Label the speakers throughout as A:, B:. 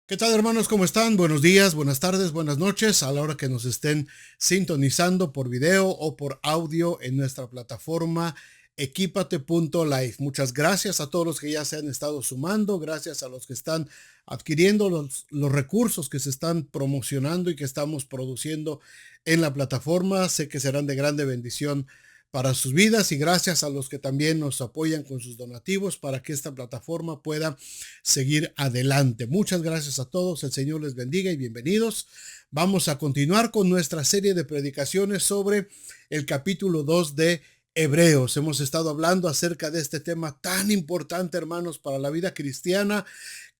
A: ¿Qué tal, hermanos? ¿Cómo están? Buenos días, buenas tardes, buenas noches a la hora que nos estén sintonizando por video o por audio en nuestra plataforma equipate.life. Muchas gracias a todos los que ya se han estado sumando, gracias a los que están adquiriendo los recursos que se están promocionando y que estamos produciendo en la plataforma. Sé que serán de grande bendición para sus vidas, y gracias a los que también nos apoyan con sus donativos para que esta plataforma pueda seguir adelante. Muchas gracias a todos, el Señor les bendiga y bienvenidos. Vamos a continuar con nuestra serie de predicaciones sobre el capítulo 2 de Hebreos. Hemos estado hablando acerca de este tema tan importante, hermanos, para la vida cristiana,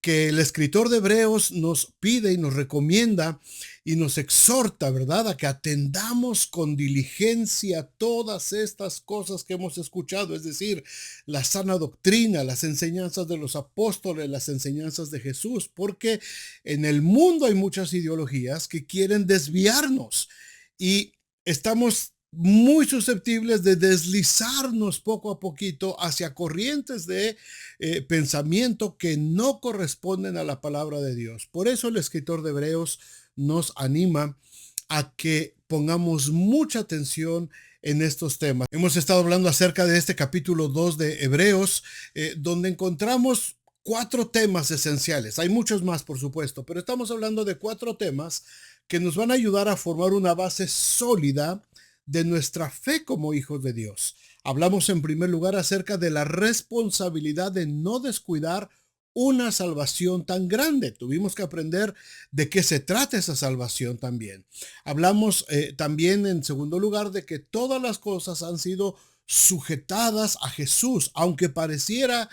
A: que el escritor de Hebreos nos pide y nos recomienda y nos exhorta, ¿verdad?, a que atendamos con diligencia todas estas cosas que hemos escuchado, es decir, la sana doctrina, las enseñanzas de los apóstoles, las enseñanzas de Jesús, porque en el mundo hay muchas ideologías que quieren desviarnos y estamos muy susceptibles de deslizarnos poco a poquito hacia corrientes de pensamiento que no corresponden a la palabra de Dios. Por eso el escritor de Hebreos nos anima a que pongamos mucha atención en estos temas. Hemos estado hablando acerca de este capítulo 2 de Hebreos, donde encontramos cuatro temas esenciales. Hay muchos más, por supuesto, pero estamos hablando de cuatro temas que nos van a ayudar a formar una base sólida de nuestra fe como hijos de Dios. Hablamos en primer lugar acerca de la responsabilidad de no descuidar una salvación tan grande. Tuvimos que aprender de qué se trata esa salvación también. Hablamos también en segundo lugar de que todas las cosas han sido sujetadas a Jesús, aunque pareciera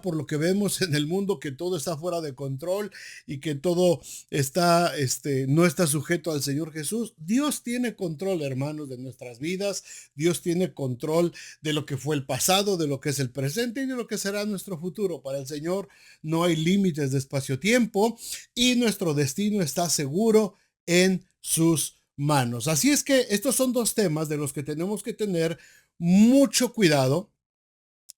A: por lo que vemos en el mundo que todo está fuera de control y que todo está, no está sujeto al Señor Jesús. Dios tiene control, hermanos, de nuestras vidas. Dios tiene control de lo que fue el pasado, de lo que es el presente y de lo que será nuestro futuro. Para el Señor no hay límites de espacio-tiempo y nuestro destino está seguro en sus manos. Así es que estos son dos temas de los que tenemos que tener mucho cuidado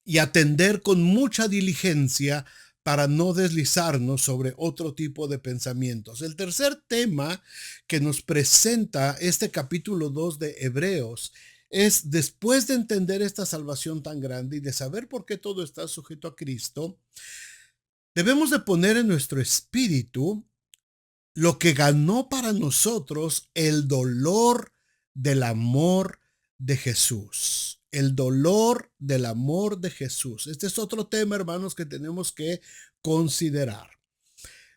A: y atender con mucha diligencia para no deslizarnos sobre otro tipo de pensamientos. El tercer tema que nos presenta este capítulo 2 de Hebreos es, después de entender esta salvación tan grande y de saber por qué todo está sujeto a Cristo, debemos de poner en nuestro espíritu lo que ganó para nosotros el dolor del amor de Jesús. El dolor del amor de Jesús. Este es otro tema, hermanos, que tenemos que considerar.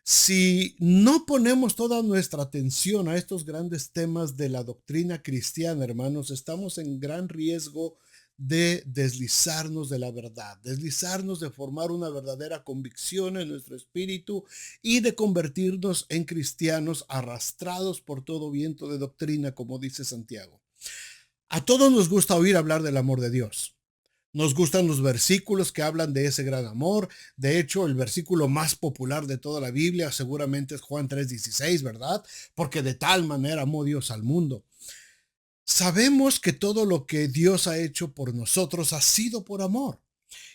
A: Si no ponemos toda nuestra atención a estos grandes temas de la doctrina cristiana, hermanos, estamos en gran riesgo de deslizarnos de la verdad, deslizarnos de formar una verdadera convicción en nuestro espíritu y de convertirnos en cristianos arrastrados por todo viento de doctrina, como dice Santiago. A todos nos gusta oír hablar del amor de Dios. Nos gustan los versículos que hablan de ese gran amor. De hecho, el versículo más popular de toda la Biblia seguramente es Juan 3:16, ¿verdad? Porque de tal manera amó Dios al mundo. Sabemos que todo lo que Dios ha hecho por nosotros ha sido por amor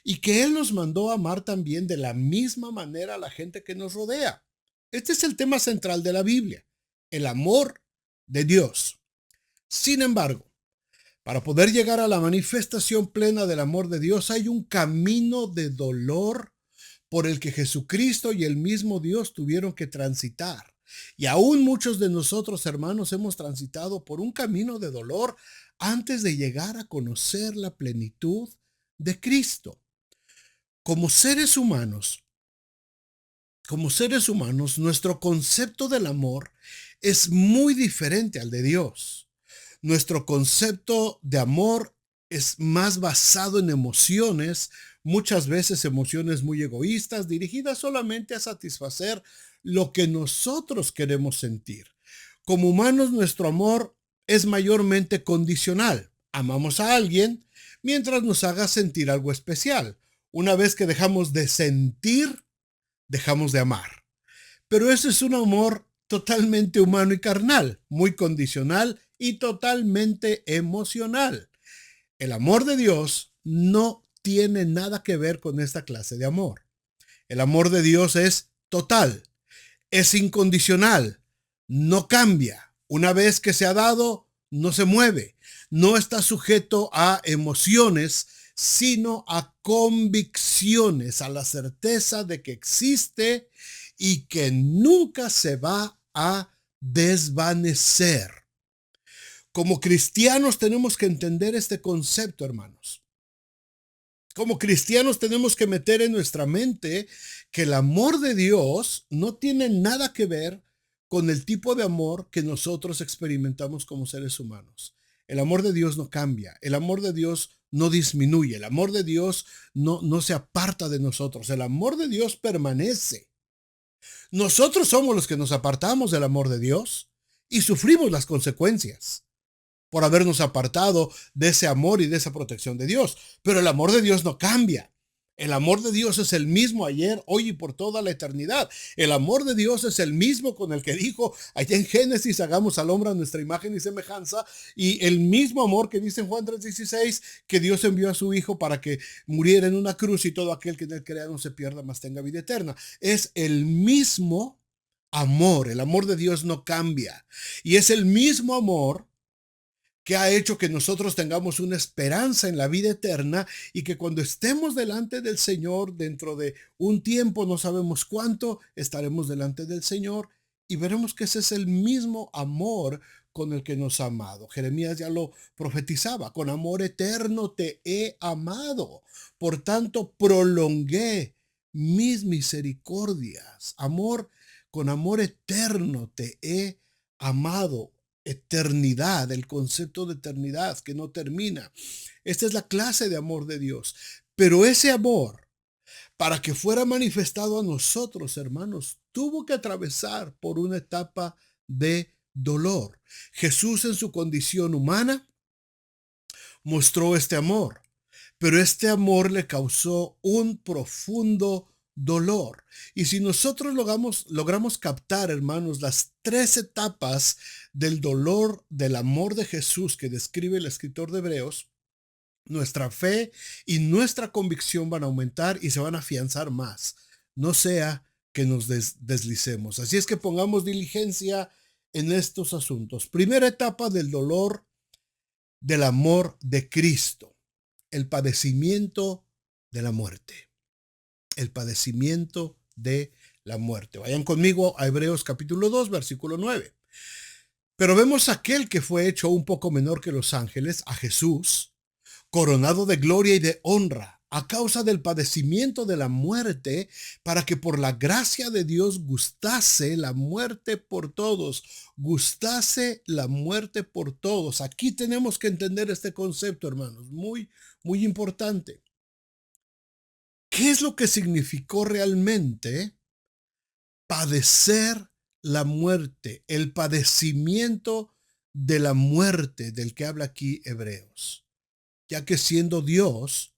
A: y que Él nos mandó a amar también de la misma manera a la gente que nos rodea. Este es el tema central de la Biblia, el amor de Dios. Sin embargo, para poder llegar a la manifestación plena del amor de Dios hay un camino de dolor por el que Jesucristo y el mismo Dios tuvieron que transitar. Y aún muchos de nosotros, hermanos, hemos transitado por un camino de dolor antes de llegar a conocer la plenitud de Cristo. Como seres humanos, nuestro concepto del amor es muy diferente al de Dios. Nuestro concepto de amor es más basado en emociones, muchas veces emociones muy egoístas, dirigidas solamente a satisfacer lo que nosotros queremos sentir. Como humanos, nuestro amor es mayormente condicional. Amamos a alguien mientras nos haga sentir algo especial. Una vez que dejamos de sentir, dejamos de amar. Pero ese es un amor totalmente humano y carnal, muy condicional y totalmente emocional. El amor de Dios no tiene nada que ver con esta clase de amor. El amor de Dios es total, Es incondicional, no cambia. Una vez que se ha dado, no se mueve. No está sujeto a emociones, sino a convicciones, a la certeza de que existe y que nunca se va a desvanecer. Como cristianos tenemos que entender este concepto, hermanos. Como cristianos tenemos que meter en nuestra mente que el amor de Dios no tiene nada que ver con el tipo de amor que nosotros experimentamos como seres humanos. El amor de Dios no cambia, el amor de Dios no disminuye, el amor de Dios no se aparta de nosotros, el amor de Dios permanece. Nosotros somos los que nos apartamos del amor de Dios y sufrimos las consecuencias por habernos apartado de ese amor y de esa protección de Dios. Pero el amor de Dios no cambia. El amor de Dios es el mismo ayer, hoy y por toda la eternidad. El amor de Dios es el mismo con el que dijo allá en Génesis, hagamos al hombre a nuestra imagen y semejanza. Y el mismo amor que dice en Juan 3:16, que Dios envió a su Hijo para que muriera en una cruz y todo aquel que en él crea no se pierda, mas tenga vida eterna. Es el mismo amor. El amor de Dios no cambia. Y es el mismo amor que ha hecho que nosotros tengamos una esperanza en la vida eterna y que cuando estemos delante del Señor dentro de un tiempo, no sabemos cuánto, estaremos delante del Señor y veremos que ese es el mismo amor con el que nos ha amado. Jeremías ya lo profetizaba: con amor eterno te he amado, por tanto prolongué mis misericordias. Con amor eterno te he amado. Eternidad, el concepto de eternidad que no termina. Esta es la clase de amor de Dios. Pero ese amor, para que fuera manifestado a nosotros, hermanos, tuvo que atravesar por una etapa de dolor. Jesús, en su condición humana, mostró este amor, pero este amor le causó un profundo dolor. Y si nosotros logramos captar, hermanos, las tres etapas del dolor del amor de Jesús que describe el escritor de Hebreos, nuestra fe y nuestra convicción van a aumentar y se van a afianzar más. No sea que nos deslicemos. Así es que pongamos diligencia en estos asuntos. Primera etapa del dolor del amor de Cristo: el padecimiento de la muerte. El padecimiento de la muerte. Vayan conmigo a Hebreos capítulo 2, versículo 9. Pero vemos a aquel que fue hecho un poco menor que los ángeles, a Jesús, coronado de gloria y de honra, a causa del padecimiento de la muerte, para que por la gracia de Dios gustase la muerte por todos. Gustase la muerte por todos. Aquí tenemos que entender este concepto, hermanos, muy, muy importante. ¿Qué es lo que significó realmente padecer la muerte, el padecimiento de la muerte del que habla aquí Hebreos? Ya que siendo Dios,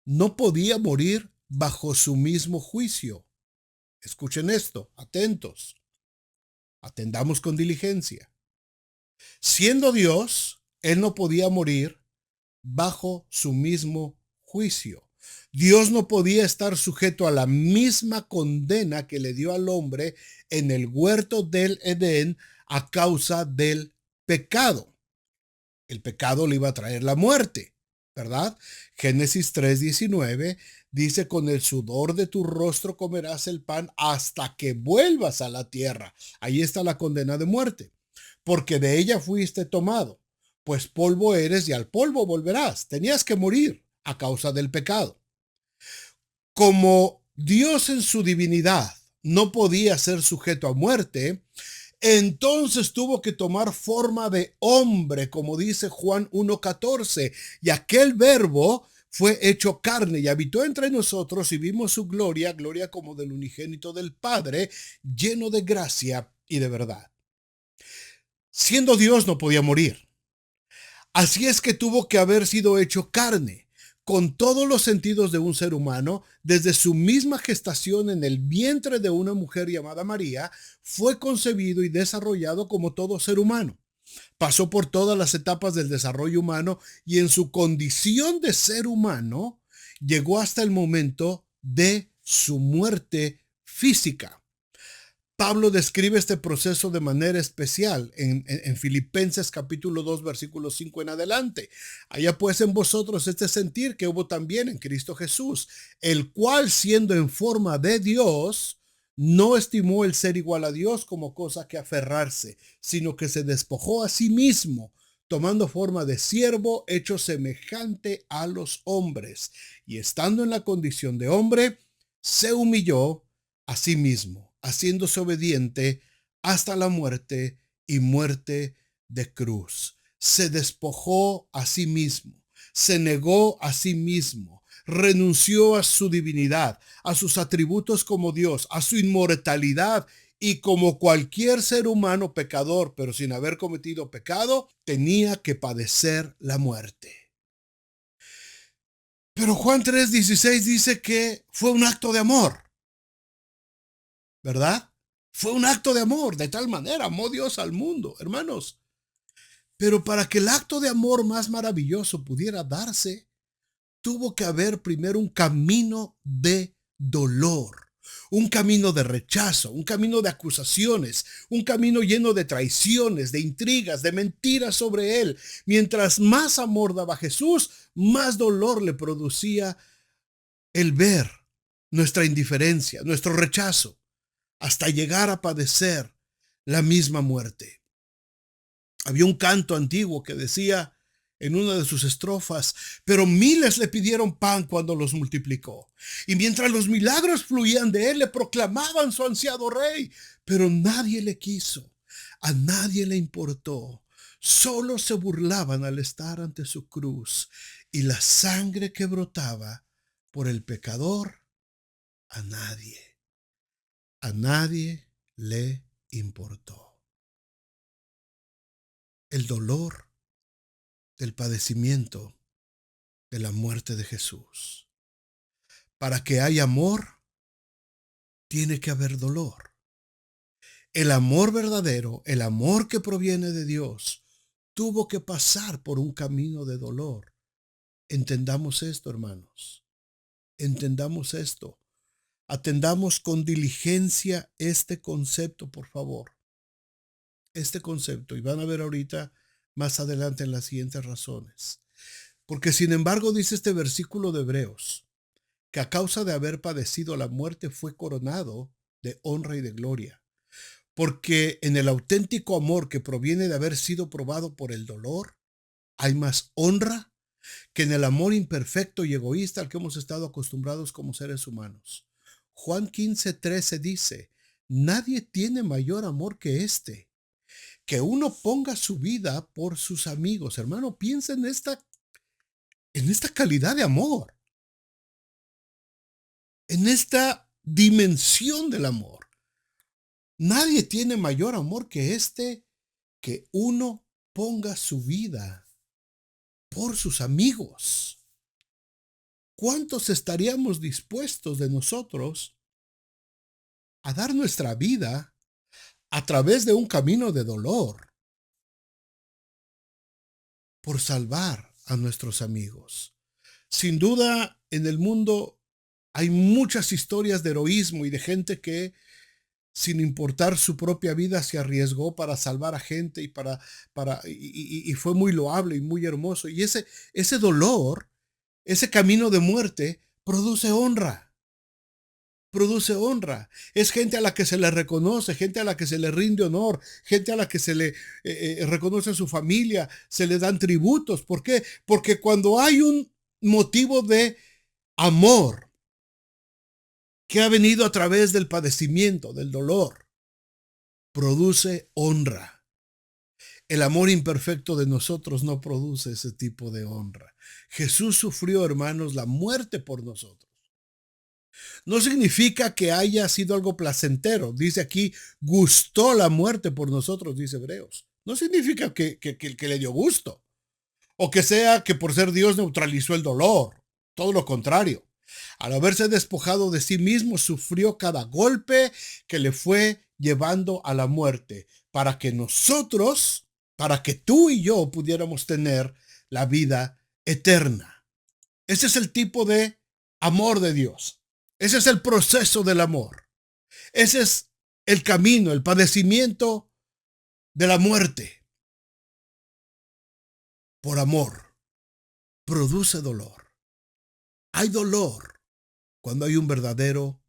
A: no podía morir bajo su mismo juicio. Escuchen esto, atentos, atendamos con diligencia. Siendo Dios, él no podía morir bajo su mismo juicio. Dios no podía estar sujeto a la misma condena que le dio al hombre en el huerto del Edén a causa del pecado. El pecado le iba a traer la muerte, ¿verdad? Génesis 3:19 dice: con el sudor de tu rostro comerás el pan hasta que vuelvas a la tierra. Ahí está la condena de muerte, porque de ella fuiste tomado, pues polvo eres y al polvo volverás. Tenías que morir a causa del pecado. Como Dios en su divinidad no podía ser sujeto a muerte, entonces tuvo que tomar forma de hombre, como dice Juan 1:14, y aquel verbo fue hecho carne y habitó entre nosotros y vimos su gloria, gloria como del unigénito del Padre, lleno de gracia y de verdad. Siendo Dios no podía morir. Así es que tuvo que haber sido hecho carne, con todos los sentidos de un ser humano. Desde su misma gestación en el vientre de una mujer llamada María, fue concebido y desarrollado como todo ser humano. Pasó por todas las etapas del desarrollo humano y en su condición de ser humano llegó hasta el momento de su muerte física. Pablo describe este proceso de manera especial en Filipenses capítulo 2, versículo 5 en adelante. Allá pues en vosotros este sentir que hubo también en Cristo Jesús, el cual siendo en forma de Dios, no estimó el ser igual a Dios como cosa que aferrarse, sino que se despojó a sí mismo, tomando forma de siervo, hecho semejante a los hombres, y estando en la condición de hombre, se humilló a sí mismo, haciéndose obediente hasta la muerte y muerte de cruz. Se despojó a sí mismo, se negó a sí mismo, renunció a su divinidad, a sus atributos como Dios, a su inmortalidad, y como cualquier ser humano pecador, pero sin haber cometido pecado, tenía que padecer la muerte. Pero Juan 3:16 dice que fue un acto de amor, ¿verdad? Fue un acto de amor, de tal manera amó Dios al mundo, hermanos. Pero para que el acto de amor más maravilloso pudiera darse, tuvo que haber primero un camino de dolor, un camino de rechazo, un camino de acusaciones, un camino lleno de traiciones, de intrigas, de mentiras sobre él. Mientras más amor daba Jesús, más dolor le producía el ver nuestra indiferencia, nuestro rechazo, hasta llegar a padecer la misma muerte. Había un canto antiguo que decía en una de sus estrofas: pero miles le pidieron pan cuando los multiplicó. Y mientras los milagros fluían de él, le proclamaban su ansiado rey. Pero nadie le quiso, a nadie le importó. Solo se burlaban al estar ante su cruz. Y la sangre que brotaba por el pecador, a nadie le importó. El dolor del padecimiento de la muerte de Jesús. Para que haya amor, tiene que haber dolor. El amor verdadero, el amor que proviene de Dios, tuvo que pasar por un camino de dolor. Entendamos esto, hermanos. Entendamos esto. Atendamos con diligencia este concepto, por favor. Este concepto. Y van a ver ahorita más adelante en las siguientes razones. Porque sin embargo dice este versículo de Hebreos, que a causa de haber padecido la muerte fue coronado de honra y de gloria. Porque en el auténtico amor que proviene de haber sido probado por el dolor, hay más honra que en el amor imperfecto y egoísta al que hemos estado acostumbrados como seres humanos. Juan 15:13 dice: nadie tiene mayor amor que este, que uno ponga su vida por sus amigos. Hermano, piensa en esta calidad de amor, en esta dimensión del amor. Nadie tiene mayor amor que este, que uno ponga su vida por sus amigos. ¿Cuántos estaríamos dispuestos de nosotros a dar nuestra vida a través de un camino de dolor por salvar a nuestros amigos? Sin duda, en el mundo hay muchas historias de heroísmo y de gente que, sin importar su propia vida, se arriesgó para salvar a gente y fue muy loable y muy hermoso. Y ese dolor, ese camino de muerte, produce honra. Produce honra. Es gente a la que se le reconoce, gente a la que se le rinde honor, gente a la que se le reconoce su familia, se le dan tributos. ¿Por qué? Porque cuando hay un motivo de amor que ha venido a través del padecimiento, del dolor, produce honra. El amor imperfecto de nosotros no produce ese tipo de honra. Jesús sufrió, hermanos, la muerte por nosotros. No significa que haya sido algo placentero. Dice aquí, gustó la muerte por nosotros, dice Hebreos. No significa que le dio gusto, o que sea que por ser Dios neutralizó el dolor. Todo lo contrario. Al haberse despojado de sí mismo, sufrió cada golpe que le fue llevando a la muerte, para que nosotros, para que tú y yo pudiéramos tener la vida eterna. Ese es el tipo de amor de Dios. Ese es el proceso del amor. Ese es el camino, el padecimiento de la muerte por amor. Produce dolor. Hay dolor cuando hay un verdadero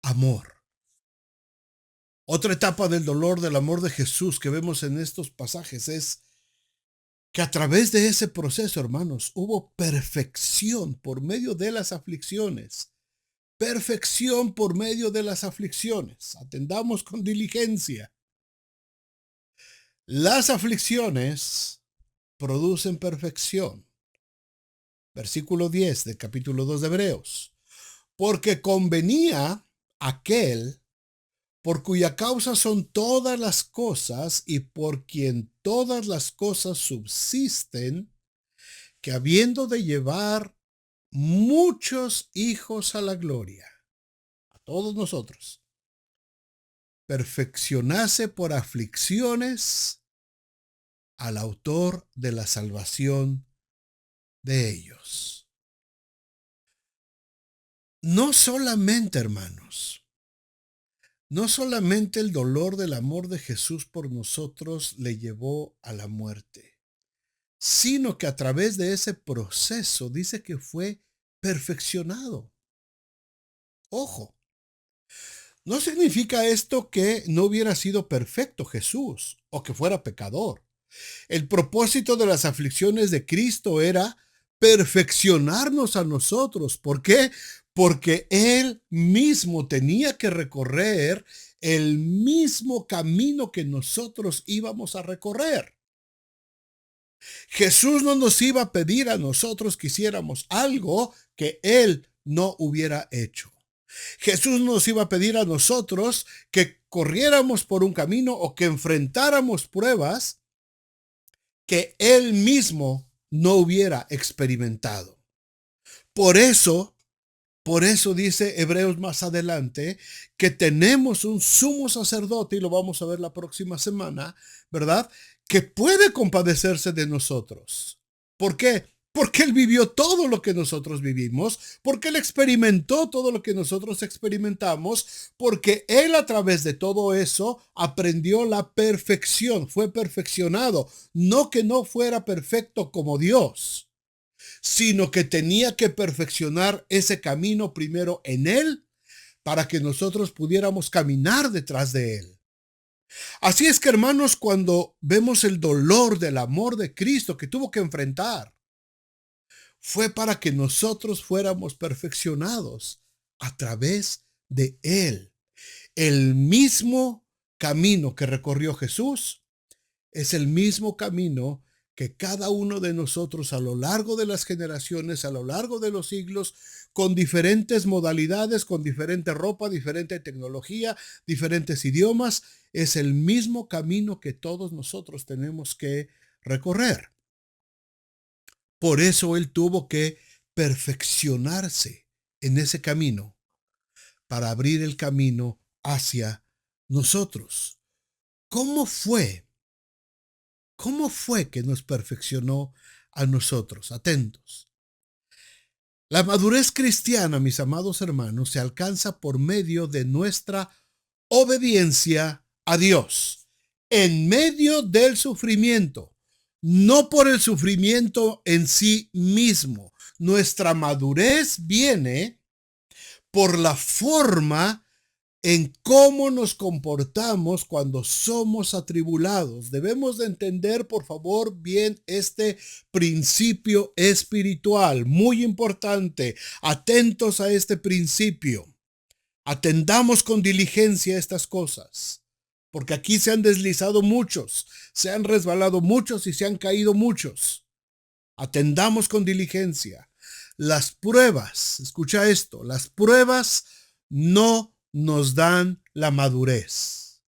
A: amor. Otra etapa del dolor del amor de Jesús que vemos en estos pasajes es que a través de ese proceso, hermanos, hubo perfección por medio de las aflicciones. Perfección por medio de las aflicciones. Atendamos con diligencia. Las aflicciones producen perfección. Versículo 10 del capítulo 2 de Hebreos. Porque convenía aquel por cuya causa son todas las cosas y por quien todas las cosas subsisten, que habiendo de llevar muchos hijos a la gloria, a todos nosotros, perfeccionase por aflicciones al autor de la salvación de ellos. No solamente, hermanos, no solamente el dolor del amor de Jesús por nosotros le llevó a la muerte, sino que a través de ese proceso dice que fue perfeccionado. Ojo, no significa esto que no hubiera sido perfecto Jesús o que fuera pecador. El propósito de las aflicciones de Cristo era perfeccionarnos a nosotros. ¿Por qué? Porque Él mismo tenía que recorrer el mismo camino que nosotros íbamos a recorrer. Jesús no nos iba a pedir a nosotros que hiciéramos algo que Él no hubiera hecho. Jesús nos iba a pedir a nosotros que corriéramos por un camino o que enfrentáramos pruebas que Él mismo no hubiera experimentado. Por eso dice Hebreos más adelante que tenemos un sumo sacerdote, y lo vamos a ver la próxima semana, ¿verdad? Que puede compadecerse de nosotros. ¿Por qué? Porque Él vivió todo lo que nosotros vivimos, porque Él experimentó todo lo que nosotros experimentamos, porque Él a través de todo eso aprendió la perfección, fue perfeccionado. No que no fuera perfecto como Dios, sino que tenía que perfeccionar ese camino primero en Él para que nosotros pudiéramos caminar detrás de Él. Así es que, hermanos, cuando vemos el dolor del amor de Cristo que tuvo que enfrentar, fue para que nosotros fuéramos perfeccionados a través de Él. El mismo camino que recorrió Jesús es el mismo camino que cada uno de nosotros a lo largo de las generaciones, a lo largo de los siglos, con diferentes modalidades, con diferente ropa, diferente tecnología, diferentes idiomas, es el mismo camino que todos nosotros tenemos que recorrer. Por eso Él tuvo que perfeccionarse en ese camino para abrir el camino hacia nosotros. ¿Cómo fue? ¿Cómo fue que nos perfeccionó a nosotros? Atentos. La madurez cristiana, mis amados hermanos, se alcanza por medio de nuestra obediencia a Dios, en medio del sufrimiento, no por el sufrimiento en sí mismo. Nuestra madurez viene por la forma en cómo nos comportamos cuando somos atribulados. Debemos de entender, por favor, bien este principio espiritual, muy importante. Atentos a este principio. Atendamos con diligencia estas cosas, porque aquí se han deslizado muchos, se han resbalado muchos y se han caído muchos. Atendamos con diligencia. Las pruebas, escucha esto, las pruebas no nos dan la madurez.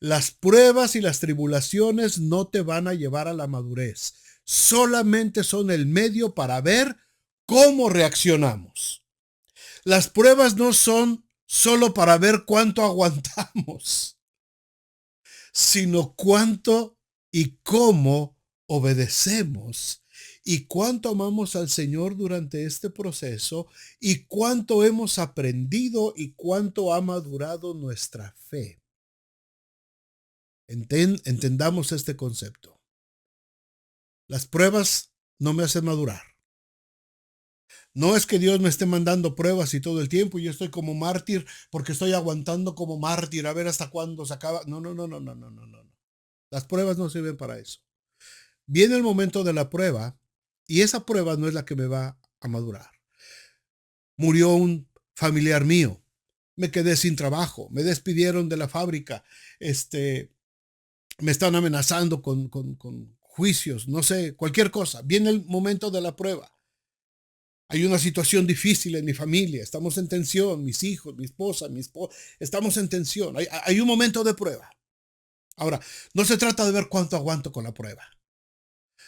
A: Las pruebas y las tribulaciones no te van a llevar a la madurez. Solamente son el medio para ver cómo reaccionamos. Las pruebas no son solo para ver cuánto aguantamos, sino cuánto y cómo obedecemos y cuánto amamos al Señor durante este proceso y cuánto hemos aprendido y cuánto ha madurado nuestra fe. Entendamos este concepto. Las pruebas no me hacen madurar. No es que Dios me esté mandando pruebas y todo el tiempo y yo estoy como mártir porque estoy aguantando como mártir a ver hasta cuándo se acaba. No, no, no, no, no, no, no, no. Las pruebas no sirven para eso. Viene el momento de la prueba y esa prueba no es la que me va a madurar. Murió un familiar mío. Me quedé sin trabajo. Me despidieron de la fábrica. Me están amenazando con juicios. No sé, cualquier cosa. Viene el momento de la prueba. Hay una situación difícil en mi familia. Estamos en tensión. Mis hijos, mi esposa. Estamos en tensión. Hay un momento de prueba. Ahora, no se trata de ver cuánto aguanto con la prueba.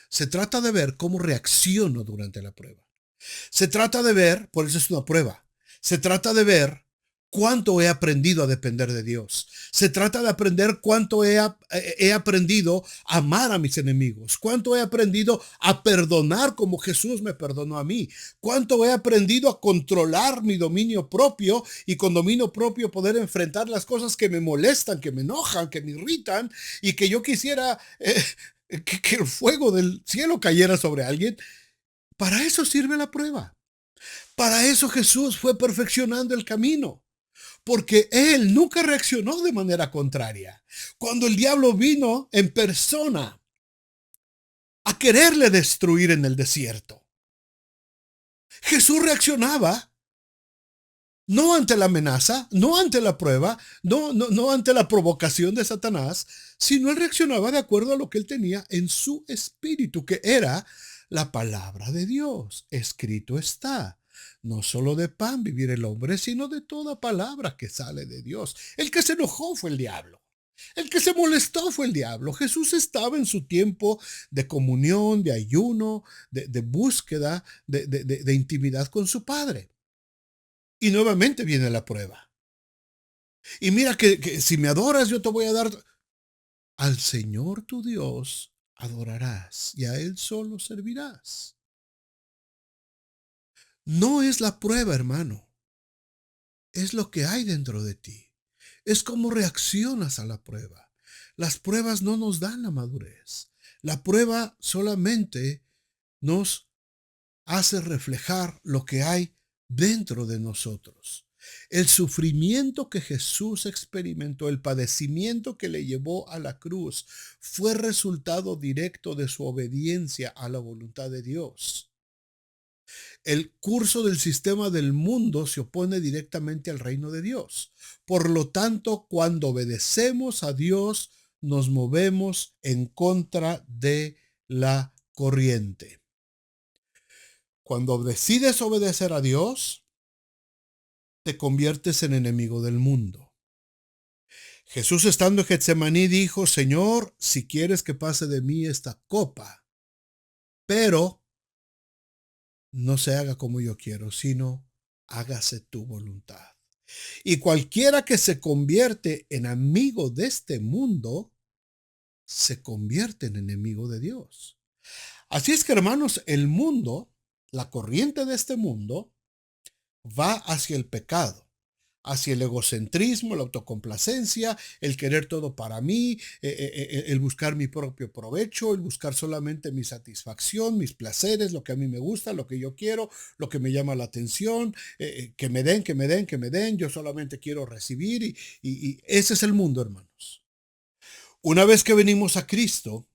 A: Se trata de ver cómo reacciono durante la prueba. Se trata de ver, por eso es una prueba. Se trata de ver cuánto he aprendido a depender de Dios. Se trata de aprender cuánto he aprendido a amar a mis enemigos. Cuánto he aprendido a perdonar como Jesús me perdonó a mí. Cuánto he aprendido a controlar mi dominio propio y con dominio propio poder enfrentar las cosas que me molestan, que me enojan, que me irritan y que yo quisiera que el fuego del cielo cayera sobre alguien. Para eso sirve la prueba. Para eso Jesús fue perfeccionando el camino. Porque él nunca reaccionó de manera contraria. Cuando el diablo vino en persona a quererle destruir en el desierto, Jesús reaccionaba no ante la amenaza, no ante la prueba, no ante la provocación de Satanás, sino él reaccionaba de acuerdo a lo que él tenía en su espíritu, que era la palabra de Dios. Escrito está. No solo de pan vivir el hombre, sino de toda palabra que sale de Dios. El que se enojó fue el diablo. El que se molestó fue el diablo. Jesús estaba en su tiempo de comunión, de ayuno, de búsqueda, de intimidad con su Padre. Y nuevamente viene la prueba. Y mira que si me adoras, yo te voy a dar. Al Señor tu Dios adorarás y a Él solo servirás. No es la prueba, hermano. Es lo que hay dentro de ti. Es cómo reaccionas a la prueba. Las pruebas no nos dan la madurez. La prueba solamente nos hace reflejar lo que hay dentro de nosotros. El sufrimiento que Jesús experimentó, el padecimiento que le llevó a la cruz, fue resultado directo de su obediencia a la voluntad de Dios. El curso del sistema del mundo se opone directamente al reino de Dios. Por lo tanto, cuando obedecemos a Dios, nos movemos en contra de la corriente. Cuando decides obedecer a Dios, te conviertes en enemigo del mundo. Jesús, estando en Getsemaní, dijo: Señor, si quieres que pase de mí esta copa, pero no se haga como yo quiero, sino hágase tu voluntad. Y cualquiera que se convierte en amigo de este mundo, se convierte en enemigo de Dios. Así es que, hermanos, el mundo, la corriente de este mundo, va hacia el pecado, hacia el egocentrismo, la autocomplacencia, el querer todo para mí, el buscar mi propio provecho, el buscar solamente mi satisfacción, mis placeres, lo que a mí me gusta, lo que yo quiero, lo que me llama la atención, que me den, que me den, que me den, yo solamente quiero recibir y ese es el mundo, hermanos. Una vez que venimos a Cristo,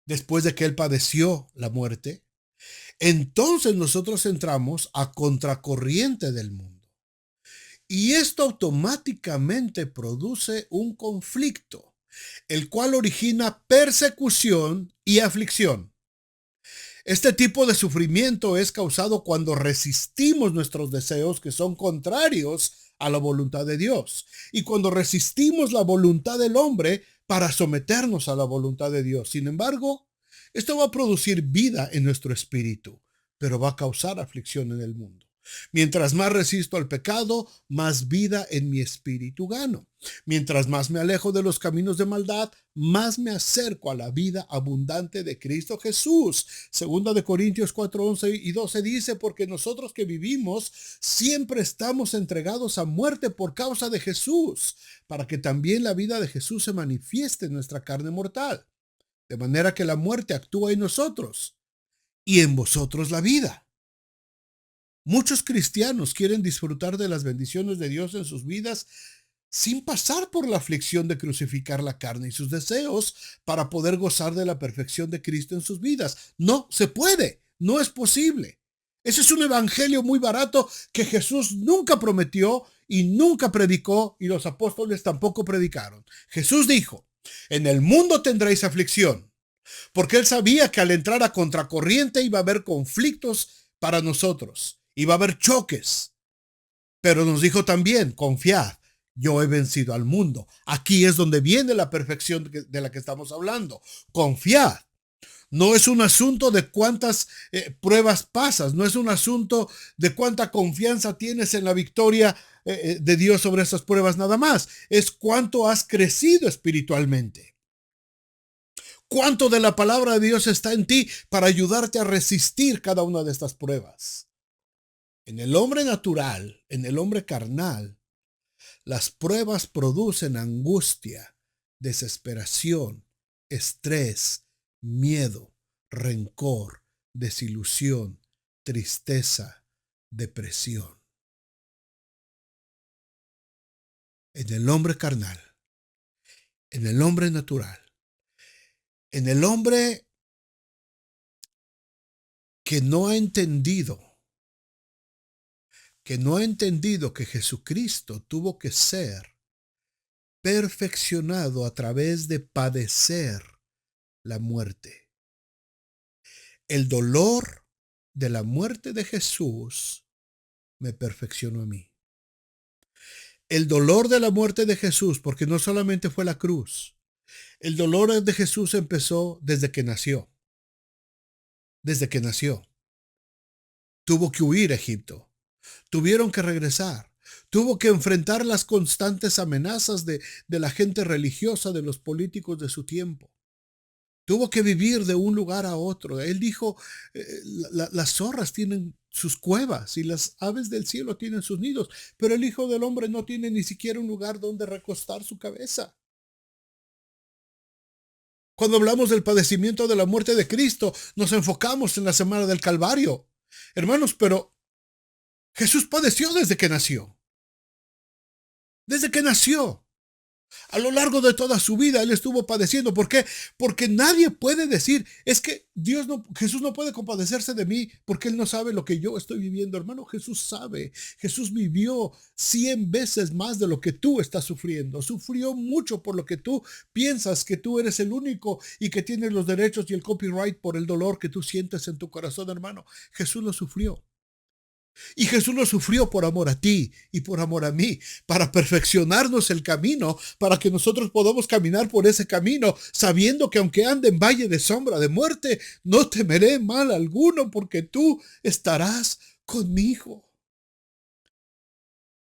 A: después de que Él padeció la muerte, entonces nosotros entramos a contracorriente del mundo. Y esto automáticamente produce un conflicto, el cual origina persecución y aflicción. Este tipo de sufrimiento es causado cuando resistimos nuestros deseos que son contrarios a la voluntad de Dios y cuando resistimos la voluntad del hombre para someternos a la voluntad de Dios. Sin embargo, esto va a producir vida en nuestro espíritu, pero va a causar aflicción en el mundo. Mientras más resisto al pecado, más vida en mi espíritu gano. Mientras más me alejo de los caminos de maldad, más me acerco a la vida abundante de Cristo Jesús. Segunda de Corintios 4, 11 y 12 dice, porque nosotros que vivimos siempre estamos entregados a muerte por causa de Jesús, para que también la vida de Jesús se manifieste en nuestra carne mortal. De manera que la muerte actúa en nosotros y en vosotros la vida. Muchos cristianos quieren disfrutar de las bendiciones de Dios en sus vidas sin pasar por la aflicción de crucificar la carne y sus deseos para poder gozar de la perfección de Cristo en sus vidas. No se puede, no es posible. Ese es un evangelio muy barato que Jesús nunca prometió y nunca predicó, y los apóstoles tampoco predicaron. Jesús dijo, en el mundo tendréis aflicción, porque él sabía que al entrar a contracorriente iba a haber conflictos para nosotros. Iba a haber choques, pero nos dijo también, confiad, yo he vencido al mundo. Aquí es donde viene la perfección de la que estamos hablando. Confiad. No es un asunto de cuántas pruebas pasas, no es un asunto de cuánta confianza tienes en la victoria de Dios sobre esas pruebas nada más. Es cuánto has crecido espiritualmente. Cuánto de la palabra de Dios está en ti para ayudarte a resistir cada una de estas pruebas. En el hombre natural, en el hombre carnal, las pruebas producen angustia, desesperación, estrés, miedo, rencor, desilusión, tristeza, depresión. En el hombre carnal, en el hombre natural, en el hombre que no ha entendido que Jesucristo tuvo que ser perfeccionado a través de padecer la muerte. El dolor de la muerte de Jesús me perfeccionó a mí. El dolor de la muerte de Jesús, porque no solamente fue la cruz, el dolor de Jesús empezó desde que nació. Desde que nació. Tuvo que huir a Egipto. Tuvieron que regresar. Tuvo que enfrentar las constantes amenazas de la gente religiosa, de los políticos de su tiempo. Tuvo que vivir de un lugar a otro. Él dijo, las zorras tienen sus cuevas y las aves del cielo tienen sus nidos, pero el Hijo del Hombre no tiene ni siquiera un lugar donde recostar su cabeza. Cuando hablamos del padecimiento de la muerte de Cristo, nos enfocamos en la semana del Calvario. Hermanos, pero Jesús padeció desde que nació. Desde que nació. A lo largo de toda su vida él estuvo padeciendo. ¿Por qué? Porque nadie puede decir, es que Jesús no puede compadecerse de mí porque él no sabe lo que yo estoy viviendo. Hermano, Jesús sabe. Jesús vivió 100 veces más de lo que tú estás sufriendo. Sufrió mucho por lo que tú piensas que tú eres el único y que tienes los derechos y el copyright por el dolor que tú sientes en tu corazón, hermano. Jesús lo sufrió. Y Jesús lo sufrió por amor a ti y por amor a mí, para perfeccionarnos el camino, para que nosotros podamos caminar por ese camino, sabiendo que aunque ande en valle de sombra de muerte, no temeré mal alguno, porque tú estarás conmigo.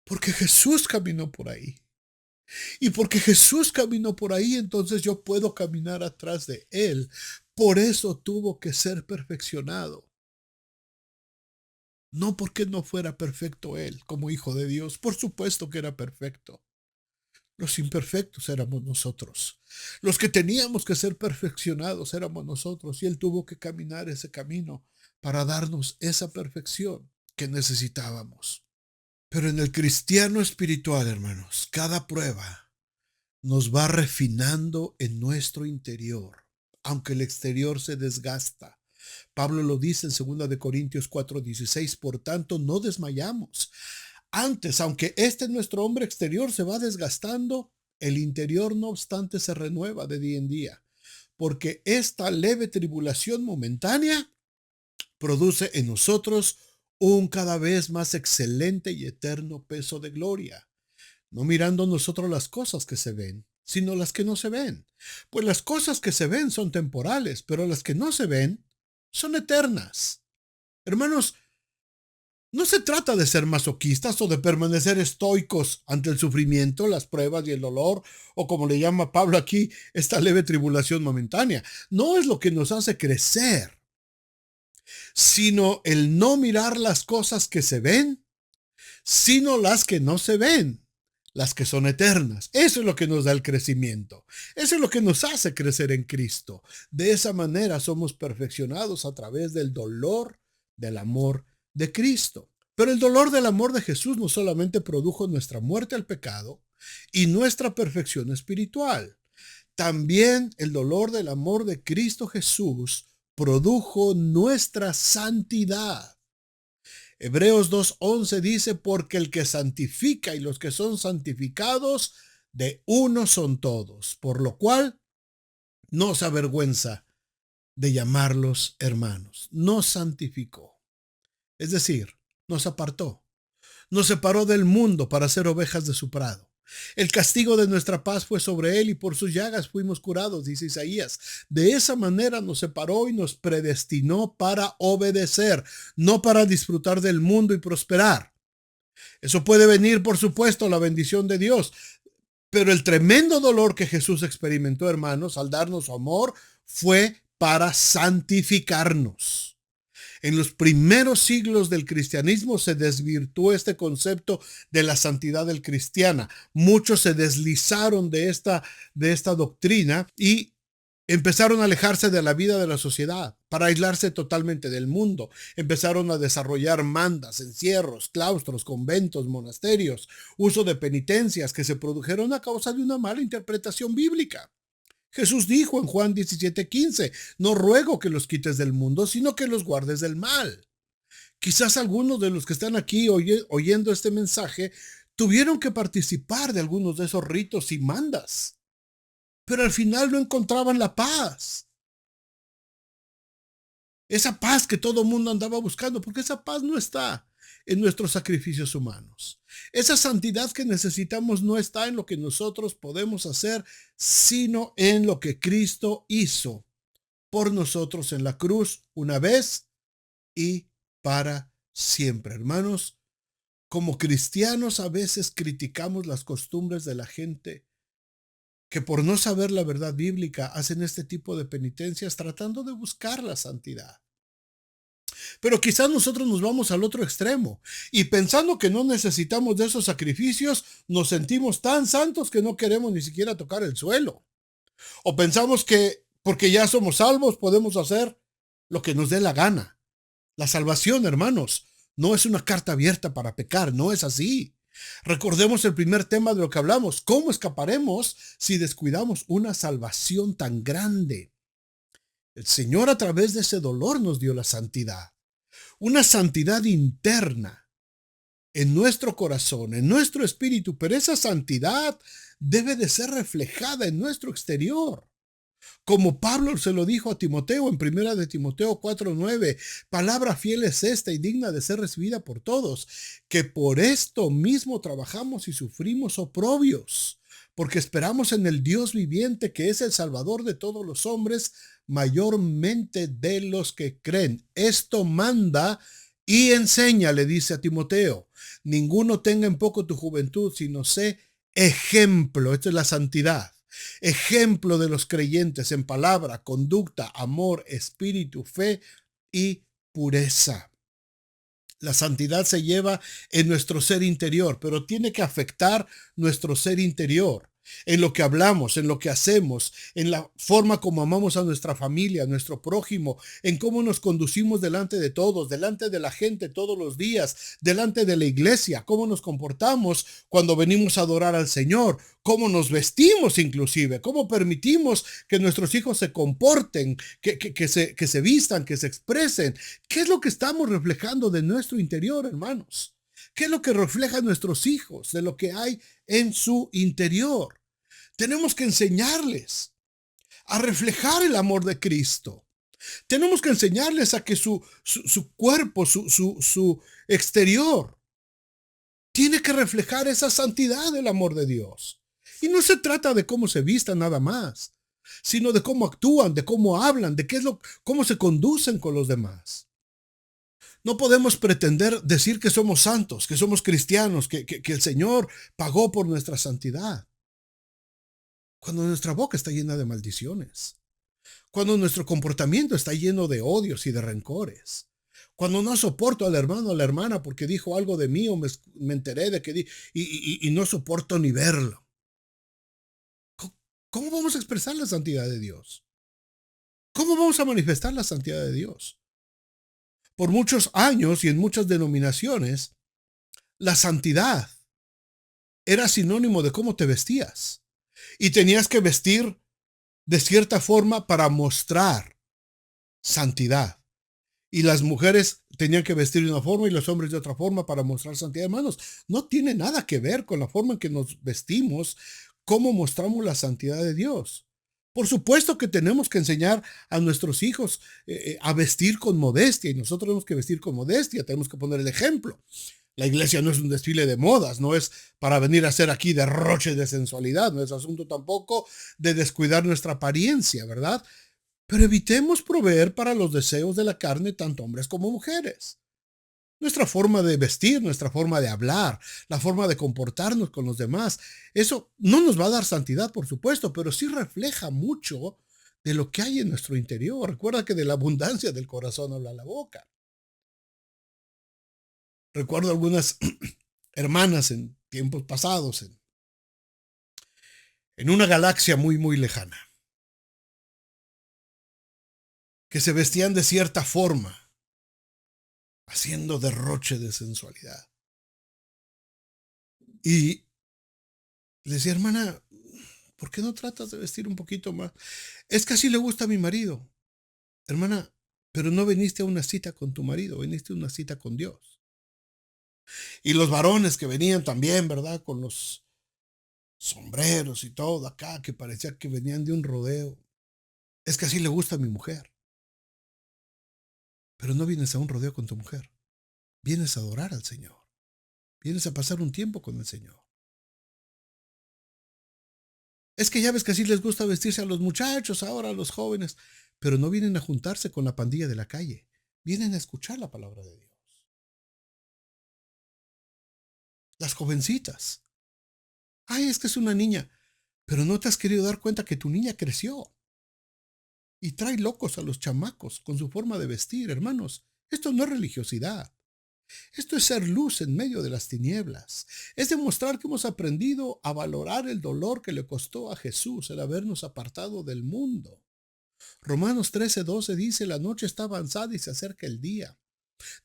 A: Porque Jesús caminó por ahí. Y porque Jesús caminó por ahí, entonces yo puedo caminar atrás de él. Por eso tuvo que ser perfeccionado. No porque no fuera perfecto él como hijo de Dios. Por supuesto que era perfecto. Los imperfectos éramos nosotros. Los que teníamos que ser perfeccionados éramos nosotros. Y él tuvo que caminar ese camino para darnos esa perfección que necesitábamos. Pero en el cristiano espiritual, hermanos, cada prueba nos va refinando en nuestro interior, aunque el exterior se desgasta. Pablo lo dice en 2 de Corintios 4:16, por tanto no desmayamos. Antes, aunque nuestro hombre exterior se va desgastando, el interior no obstante se renueva de día en día, porque esta leve tribulación momentánea produce en nosotros un cada vez más excelente y eterno peso de gloria, no mirando nosotros las cosas que se ven, sino las que no se ven. Pues las cosas que se ven son temporales, pero las que no se ven son eternas. Hermanos, No se trata de ser masoquistas o de permanecer estoicos ante el sufrimiento, las pruebas y el dolor, o como le llama Pablo aquí, esta leve tribulación momentánea. No es lo que nos hace crecer, sino el no mirar las cosas que se ven, sino las que no se ven, las que son eternas. Eso es lo que nos da el crecimiento. Eso es lo que nos hace crecer en Cristo. De esa manera somos perfeccionados a través del dolor del amor de Cristo. Pero el dolor del amor de Jesús no solamente produjo nuestra muerte al pecado y nuestra perfección espiritual. También el dolor del amor de Cristo Jesús produjo nuestra santidad. Hebreos 2:11 dice, porque el que santifica y los que son santificados, de uno son todos, por lo cual no se avergüenza de llamarlos hermanos. Nos santificó, es decir, nos apartó, nos separó del mundo para ser ovejas de su prado. El castigo de nuestra paz fue sobre él y por sus llagas fuimos curados, dice Isaías. De esa manera nos separó y nos predestinó para obedecer, no para disfrutar del mundo y prosperar. Eso puede venir, por supuesto, la bendición de Dios, pero el tremendo dolor que Jesús experimentó, hermanos, al darnos su amor, fue para santificarnos. En los primeros siglos del cristianismo se desvirtuó este concepto de la santidad del cristiana. Muchos se deslizaron de esta doctrina y empezaron a alejarse de la vida de la sociedad para aislarse totalmente del mundo. Empezaron a desarrollar mandas, encierros, claustros, conventos, monasterios, uso de penitencias que se produjeron a causa de una mala interpretación bíblica. Jesús dijo en Juan 17:15, no ruego que los quites del mundo, sino que los guardes del mal. Quizás algunos de los que están aquí oyendo este mensaje tuvieron que participar de algunos de esos ritos y mandas, pero al final no encontraban la paz. Esa paz que todo mundo andaba buscando, porque esa paz no está en nuestros sacrificios humanos. Esa santidad que necesitamos no está en lo que nosotros podemos hacer, sino en lo que Cristo hizo por nosotros en la cruz una vez y para siempre. Hermanos, como cristianos a veces criticamos las costumbres de la gente que por no saber la verdad bíblica hacen este tipo de penitencias tratando de buscar la santidad. Pero quizás nosotros nos vamos al otro extremo y pensando que no necesitamos de esos sacrificios, nos sentimos tan santos que no queremos ni siquiera tocar el suelo. O pensamos que porque ya somos salvos podemos hacer lo que nos dé la gana. La salvación, hermanos, no es una carta abierta para pecar, no es así. Recordemos el primer tema de lo que hablamos. ¿Cómo escaparemos si descuidamos una salvación tan grande? El Señor a través de ese dolor nos dio la santidad. Una santidad interna en nuestro corazón, en nuestro espíritu, pero esa santidad debe de ser reflejada en nuestro exterior. Como Pablo se lo dijo a Timoteo en 1 de Timoteo 4:9, palabra fiel es esta y digna de ser recibida por todos, que por esto mismo trabajamos y sufrimos oprobios, porque esperamos en el Dios viviente que es el Salvador de todos los hombres, mayormente de los que creen. Esto manda y enseña, le dice a Timoteo, ninguno tenga en poco tu juventud, sino sé ejemplo, esto es la santidad. Ejemplo de los creyentes en palabra, conducta, amor, espíritu, fe y pureza. La santidad se lleva en nuestro ser interior, pero tiene que afectar nuestro ser interior, en lo que hablamos, en lo que hacemos, en la forma como amamos a nuestra familia, a nuestro prójimo, en cómo nos conducimos delante de todos, delante de la gente todos los días, delante de la iglesia, cómo nos comportamos cuando venimos a adorar al Señor, cómo nos vestimos inclusive, cómo permitimos que nuestros hijos se comporten, que se vistan, que se expresen. ¿Qué es lo que estamos reflejando de nuestro interior, hermanos? ¿Qué es lo que reflejan nuestros hijos de lo que hay en su interior? Tenemos que enseñarles a reflejar el amor de Cristo. Tenemos que enseñarles a que su cuerpo, su exterior, tiene que reflejar esa santidad del amor de Dios. Y no se trata de cómo se vistan nada más, sino de cómo actúan, de cómo hablan, cómo se conducen con los demás. No podemos pretender decir que somos santos, que somos cristianos, que el Señor pagó por nuestra santidad, cuando nuestra boca está llena de maldiciones, cuando nuestro comportamiento está lleno de odios y de rencores, cuando no soporto al hermano o la hermana porque dijo algo de mí o me enteré de que y no soporto ni verlo. ¿Cómo vamos a expresar la santidad de Dios? ¿Cómo vamos a manifestar la santidad de Dios? Por muchos años y en muchas denominaciones, la santidad era sinónimo de cómo te vestías. Y tenías que vestir de cierta forma para mostrar santidad. Y las mujeres tenían que vestir de una forma y los hombres de otra forma para mostrar santidad. Hermanos, no tiene nada que ver con la forma en que nos vestimos, cómo mostramos la santidad de Dios. Por supuesto que tenemos que enseñar a nuestros hijos a vestir con modestia, y nosotros tenemos que vestir con modestia, tenemos que poner el ejemplo. La iglesia no es un desfile de modas, no es para venir a hacer aquí derroche de sensualidad, no es asunto tampoco de descuidar nuestra apariencia, ¿verdad? Pero evitemos proveer para los deseos de la carne tanto hombres como mujeres. Nuestra forma de vestir, nuestra forma de hablar, la forma de comportarnos con los demás, eso no nos va a dar santidad, por supuesto, pero sí refleja mucho de lo que hay en nuestro interior. Recuerda que de la abundancia del corazón habla la boca. Recuerdo algunas hermanas en tiempos pasados, en una galaxia muy, muy lejana, que se vestían de cierta forma, haciendo derroche de sensualidad. Y le decía, hermana, ¿por qué no tratas de vestir un poquito más? Es que así le gusta a mi marido. Hermana, pero no viniste a una cita con tu marido, viniste a una cita con Dios. Y los varones que venían también, ¿verdad? Con los sombreros y todo acá, que parecía que venían de un rodeo. Es que así le gusta a mi mujer. Pero no vienes a un rodeo con tu mujer. Vienes a adorar al Señor. Vienes a pasar un tiempo con el Señor. Es que ya ves que así les gusta vestirse a los muchachos, ahora a los jóvenes, pero no vienen a juntarse con la pandilla de la calle. Vienen a escuchar la palabra de Dios. Las jovencitas. Ay, es que es una niña, pero no te has querido dar cuenta que tu niña creció y trae locos a los chamacos con su forma de vestir, hermanos. Esto no es religiosidad. Esto es ser luz en medio de las tinieblas. Es demostrar que hemos aprendido a valorar el dolor que le costó a Jesús el habernos apartado del mundo. Romanos 13:12 dice, la noche está avanzada y se acerca el día.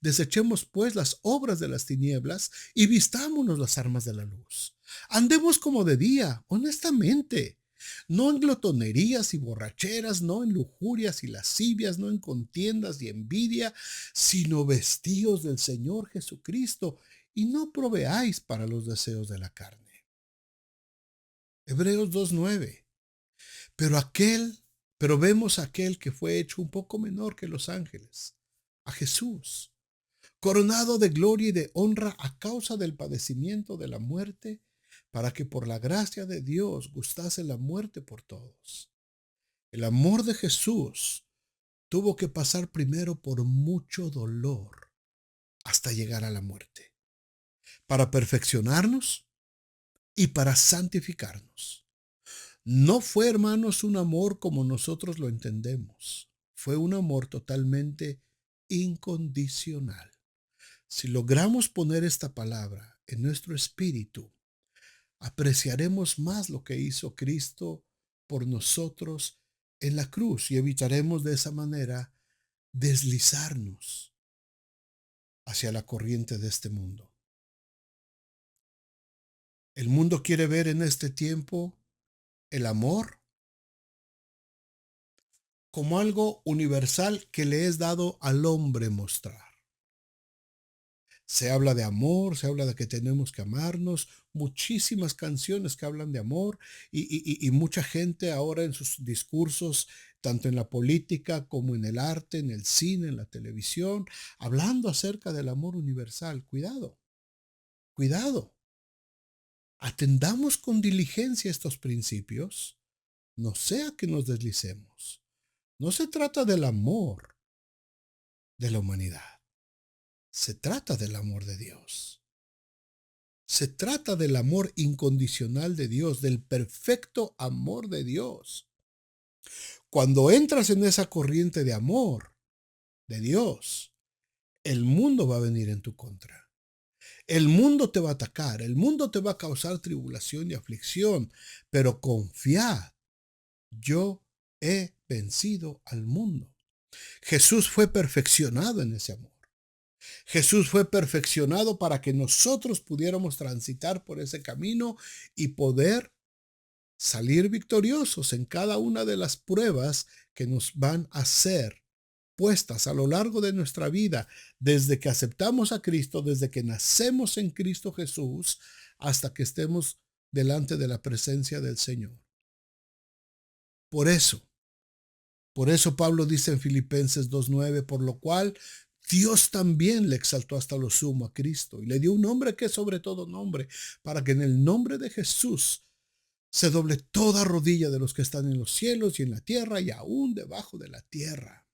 A: Desechemos pues las obras de las tinieblas y vistámonos las armas de la luz. Andemos como de día, honestamente, no en glotonerías y borracheras, no en lujurias y lascivias, no en contiendas y envidia, sino vestidos del Señor Jesucristo y no proveáis para los deseos de la carne. Hebreos 2:9. Pero pero vemos a aquel que fue hecho un poco menor que los ángeles, a Jesús, coronado de gloria y de honra a causa del padecimiento de la muerte, para que por la gracia de Dios gustase la muerte por todos. El amor de Jesús tuvo que pasar primero por mucho dolor hasta llegar a la muerte, para perfeccionarnos y para santificarnos. No fue, hermanos, un amor como nosotros lo entendemos. Fue un amor totalmente incondicional. Si logramos poner esta palabra en nuestro espíritu, apreciaremos más lo que hizo Cristo por nosotros en la cruz y evitaremos de esa manera deslizarnos hacia la corriente de este mundo. El mundo quiere ver en este tiempo el amor como algo universal que le es dado al hombre mostrar. Se habla de amor, se habla de que tenemos que amarnos, muchísimas canciones que hablan de amor y mucha gente ahora en sus discursos, tanto en la política como en el arte, en el cine, en la televisión, hablando acerca del amor universal. Cuidado, cuidado. Atendamos con diligencia estos principios, no sea que nos deslicemos. No se trata del amor de la humanidad. Se trata del amor de Dios. Se trata del amor incondicional de Dios, del perfecto amor de Dios. Cuando entras en esa corriente de amor de Dios, el mundo va a venir en tu contra. El mundo te va a atacar, el mundo te va a causar tribulación y aflicción, pero confiad, yo he vencido al mundo. Jesús fue perfeccionado en ese amor. Jesús fue perfeccionado para que nosotros pudiéramos transitar por ese camino y poder salir victoriosos en cada una de las pruebas que nos van a ser puestas a lo largo de nuestra vida, desde que aceptamos a Cristo, desde que nacemos en Cristo Jesús, hasta que estemos delante de la presencia del Señor. Por eso Pablo dice en Filipenses 2:9, por lo cual Dios también le exaltó hasta lo sumo a Cristo y le dio un nombre que es sobre todo nombre, para que en el nombre de Jesús se doble toda rodilla de los que están en los cielos y en la tierra y aún debajo de la tierra.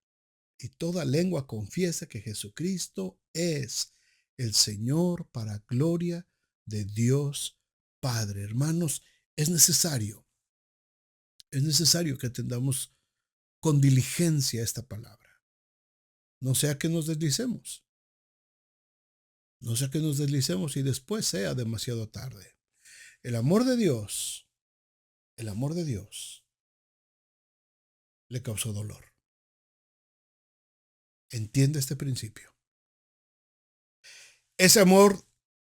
A: Y toda lengua confiese que Jesucristo es el Señor, para gloria de Dios Padre. Hermanos, es necesario que atendamos con diligencia esta palabra. No sea que nos deslicemos. No sea que nos deslicemos y después sea demasiado tarde. El amor de Dios le causó dolor. Entiende este principio. Ese amor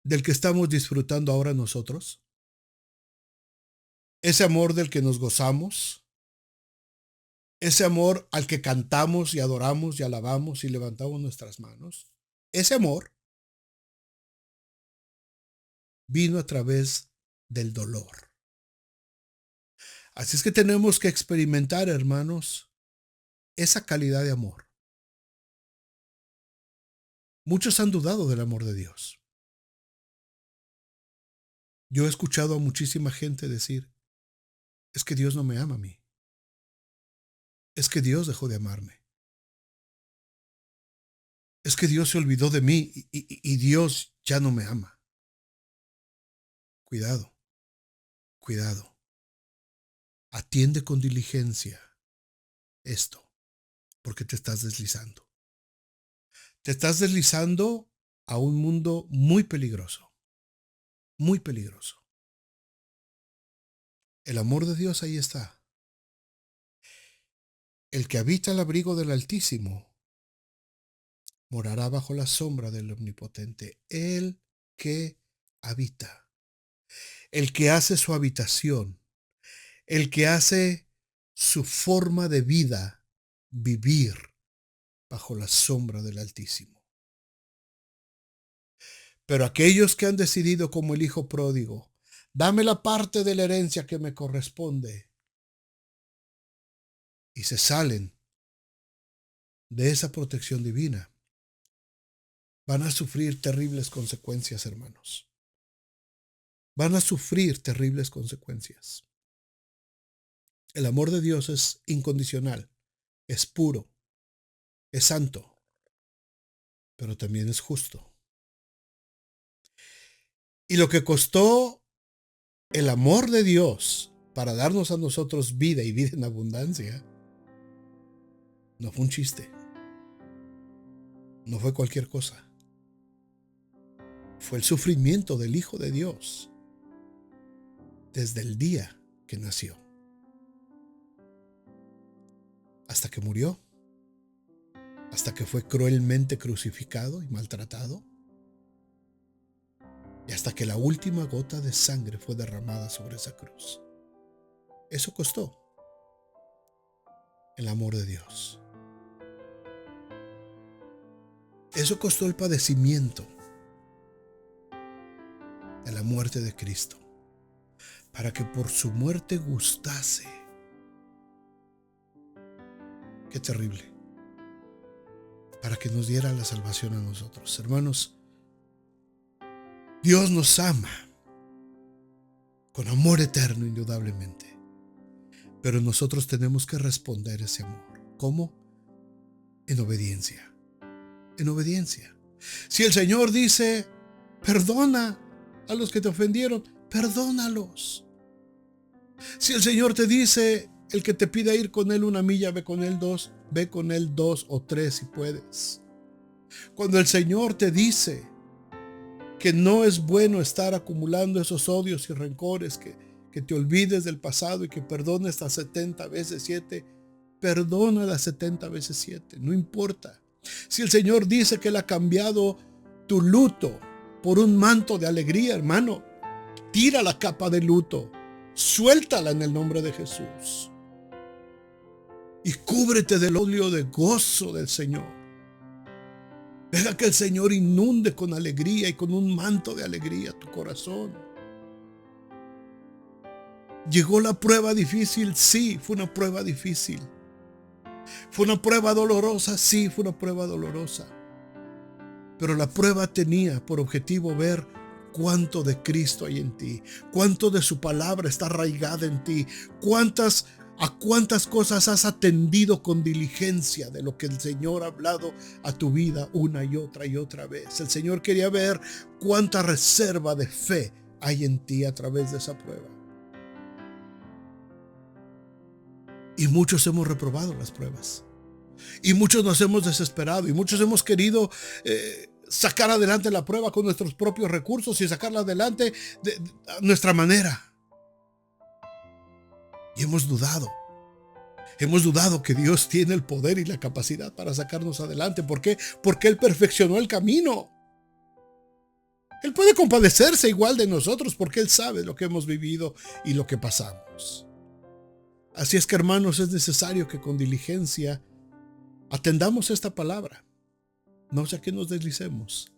A: del que estamos disfrutando ahora nosotros, ese amor del que nos gozamos, ese amor al que cantamos y adoramos y alabamos y levantamos nuestras manos, ese amor vino a través del dolor. Así es que tenemos que experimentar, hermanos, esa calidad de amor. Muchos han dudado del amor de Dios. Yo he escuchado a muchísima gente decir, es que Dios no me ama a mí. Es que Dios dejó de amarme. Es que Dios se olvidó de mí y Dios ya no me ama. Cuidado, cuidado. Atiende con diligencia esto, porque te estás deslizando. Te estás deslizando a un mundo muy peligroso, muy peligroso. El amor de Dios ahí está. El que habita al abrigo del Altísimo morará bajo la sombra del Omnipotente. El que habita, el que hace su habitación, el que hace su forma de vida vivir bajo la sombra del Altísimo. Pero aquellos que han decidido como el hijo pródigo, dame la parte de la herencia que me corresponde, y se salen de esa protección divina, van a sufrir terribles consecuencias, hermanos. Van a sufrir terribles consecuencias. El amor de Dios es incondicional, es puro, es santo, pero también es justo. Y lo que costó el amor de Dios para darnos a nosotros vida y vida en abundancia, no fue un chiste, no fue cualquier cosa. Fue el sufrimiento del Hijo de Dios desde el día que nació hasta que murió, hasta que fue cruelmente crucificado y maltratado, y hasta que la última gota de sangre fue derramada sobre esa cruz. Eso costó el amor de Dios. Eso costó el padecimiento de la muerte de Cristo, para que por su muerte gustase. Qué terrible. Para que nos diera la salvación a nosotros. Hermanos, Dios nos ama con amor eterno, indudablemente. Pero nosotros tenemos que responder ese amor. ¿Cómo? En obediencia. En obediencia. Si el Señor dice, perdona a los que te ofendieron, perdónalos. Si el Señor te dice, el que te pida ir con Él 1 milla, ve con Él 2 o 3 si puedes. Cuando el Señor te dice que no es bueno estar acumulando esos odios y rencores, que te olvides del pasado y que perdones las 70 veces 7, perdona las 70 veces 7, no importa. Si el Señor dice que Él ha cambiado tu luto por un manto de alegría, hermano, tira la capa de luto, suéltala en el nombre de Jesús y cúbrete del óleo de gozo del Señor. Deja que el Señor inunde con alegría y con un manto de alegría tu corazón. ¿Llegó la prueba difícil? Sí, fue una prueba difícil. ¿Fue una prueba dolorosa? Sí, fue una prueba dolorosa. Pero la prueba tenía por objetivo ver cuánto de Cristo hay en ti, cuánto de su palabra está arraigada en ti, a cuántas cosas has atendido con diligencia de lo que el Señor ha hablado a tu vida una y otra vez. El Señor quería ver cuánta reserva de fe hay en ti a través de esa prueba. Y muchos hemos reprobado las pruebas. Y muchos nos hemos desesperado. Y muchos hemos querido sacar adelante la prueba con nuestros propios recursos y sacarla adelante a nuestra manera. Y hemos dudado. Hemos dudado que Dios tiene el poder y la capacidad para sacarnos adelante. ¿Por qué? Porque Él perfeccionó el camino. Él puede compadecerse igual de nosotros porque Él sabe lo que hemos vivido y lo que pasamos. Así es que, hermanos, es necesario que con diligencia atendamos esta palabra. No sea que nos deslicemos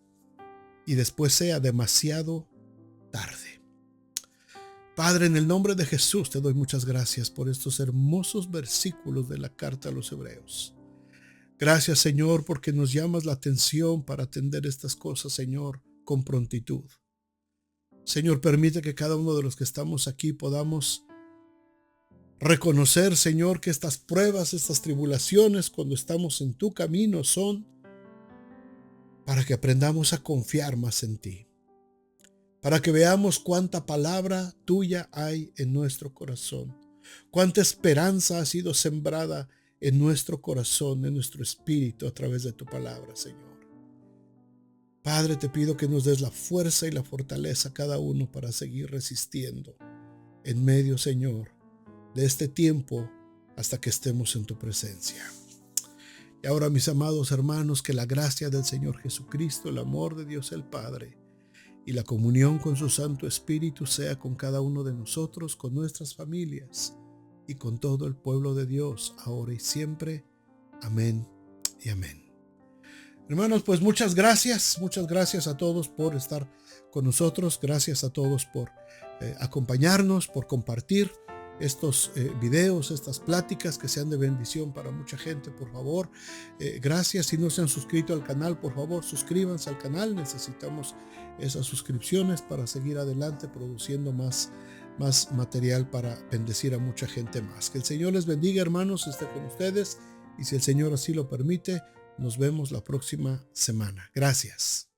A: y después sea demasiado tarde. Padre, en el nombre de Jesús te doy muchas gracias por estos hermosos versículos de la carta a los Hebreos. Gracias, Señor, porque nos llamas la atención para atender estas cosas, Señor, con prontitud. Señor, permite que cada uno de los que estamos aquí podamos reconocer, Señor, que estas pruebas, estas tribulaciones, cuando estamos en tu camino, son para que aprendamos a confiar más en ti. Para que veamos cuánta palabra tuya hay en nuestro corazón, cuánta esperanza ha sido sembrada en nuestro corazón, en nuestro espíritu a través de tu palabra, Señor. Padre, te pido que nos des la fuerza y la fortaleza a cada uno para seguir resistiendo en medio, Señor, de este tiempo hasta que estemos en tu presencia. Y ahora, mis amados hermanos, que la gracia del Señor Jesucristo, el amor de Dios el Padre, y la comunión con su Santo Espíritu sea con cada uno de nosotros, con nuestras familias y con todo el pueblo de Dios, ahora y siempre. Amén y amén. Hermanos, pues muchas gracias a todos por estar con nosotros, gracias a todos por acompañarnos, por compartir estos videos, estas pláticas que sean de bendición para mucha gente. Por favor, gracias. Si no se han suscrito al canal, por favor suscríbanse al canal. Necesitamos esas suscripciones para seguir adelante produciendo más material para bendecir a mucha gente más. Que el Señor les bendiga, hermanos, esté con ustedes, y si el Señor así lo permite, nos vemos la próxima semana. Gracias.